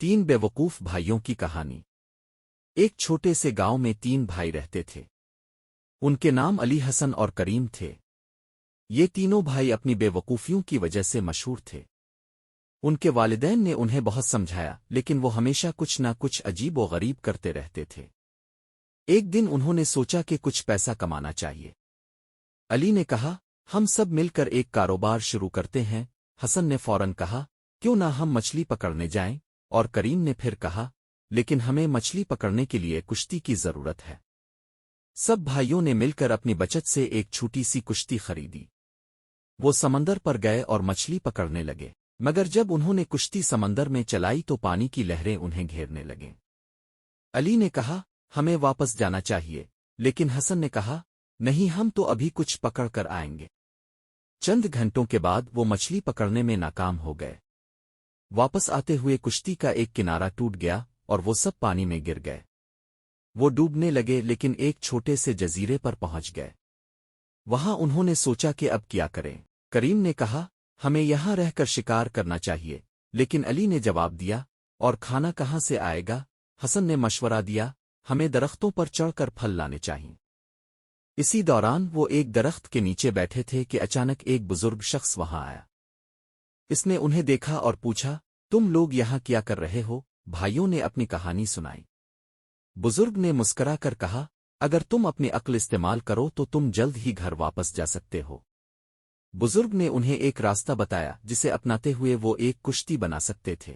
تین بیوقوف بھائیوں کی کہانی۔ ایک چھوٹے سے گاؤں میں تین بھائی رہتے تھے۔ ان کے نام علی، حسن اور کریم تھے۔ یہ تینوں بھائی اپنی بے وقوفیوں کی وجہ سے مشہور تھے۔ ان کے والدین نے انہیں بہت سمجھایا، لیکن وہ ہمیشہ کچھ نہ کچھ عجیب و غریب کرتے رہتے تھے۔ ایک دن انہوں نے سوچا کہ کچھ پیسہ کمانا چاہیے۔ علی نے کہا، ہم سب مل کر ایک کاروبار شروع کرتے ہیں۔ حسن نے فوراً کہا، کیوں نہ ہم مچھلی پکڑنے جائیں؟ اور کریم نے پھر کہا، لیکن ہمیں مچھلی پکڑنے کے لیے کشتی کی ضرورت ہے۔ سب بھائیوں نے مل کر اپنی بچت سے ایک چھوٹی سی کشتی خریدی۔ وہ سمندر پر گئے اور مچھلی پکڑنے لگے، مگر جب انہوں نے کشتی سمندر میں چلائی تو پانی کی لہریں انہیں گھیرنے لگیں۔ علی نے کہا، ہمیں واپس جانا چاہیے، لیکن حسن نے کہا، نہیں، ہم تو ابھی کچھ پکڑ کر آئیں گے۔ چند گھنٹوں کے بعد وہ مچھلی پکڑنے میں ناکام ہو گئے۔ واپس آتے ہوئے کشتی کا ایک کنارہ ٹوٹ گیا اور وہ سب پانی میں گر گئے۔ وہ ڈوبنے لگے، لیکن ایک چھوٹے سے جزیرے پر پہنچ گئے۔ وہاں انہوں نے سوچا کہ اب کیا کریں۔ کریم نے کہا، ہمیں یہاں رہ کر شکار کرنا چاہیے، لیکن علی نے جواب دیا، اور کھانا کہاں سے آئے گا؟ حسن نے مشورہ دیا، ہمیں درختوں پر چڑھ کر پھل لانے چاہئیں۔ اسی دوران وہ ایک درخت کے نیچے بیٹھے تھے کہ اچانک ایک بزرگ شخص وہاں آیا۔ اس نے انہیں دیکھا اور پوچھا، تم لوگ یہاں کیا کر رہے ہو؟ بھائیوں نے اپنی کہانی سنائی۔ بزرگ نے مسکرا کر کہا، اگر تم اپنی عقل استعمال کرو تو تم جلد ہی گھر واپس جا سکتے ہو۔ بزرگ نے انہیں ایک راستہ بتایا جسے اپناتے ہوئے وہ ایک کشتی بنا سکتے تھے۔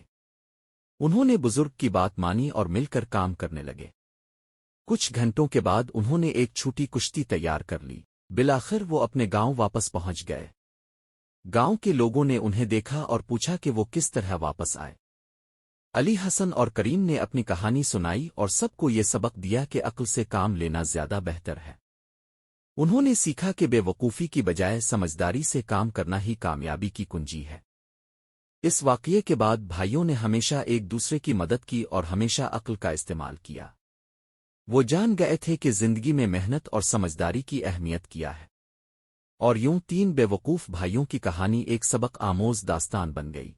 انہوں نے بزرگ کی بات مانی اور مل کر کام کرنے لگے۔ کچھ گھنٹوں کے بعد انہوں نے ایک چھوٹی کشتی تیار کر لی۔ بالآخر وہ اپنے گاؤں واپس پہنچ گئے۔ گاؤں کے لوگوں نے انہیں دیکھا اور پوچھا کہ وہ کس طرح واپس آئے۔ علی، حسن اور کریم نے اپنی کہانی سنائی اور سب کو یہ سبق دیا کہ عقل سے کام لینا زیادہ بہتر ہے۔ انہوں نے سیکھا کہ بے وقوفی کی بجائے سمجھداری سے کام کرنا ہی کامیابی کی کنجی ہے۔ اس واقعے کے بعد بھائیوں نے ہمیشہ ایک دوسرے کی مدد کی اور ہمیشہ عقل کا استعمال کیا۔ وہ جان گئے تھے کہ زندگی میں محنت اور سمجھداری کی اہمیت کیا ہے۔ اور یوں تین بے وقوف بھائیوں کی کہانی ایک سبق آموز داستان بن گئی۔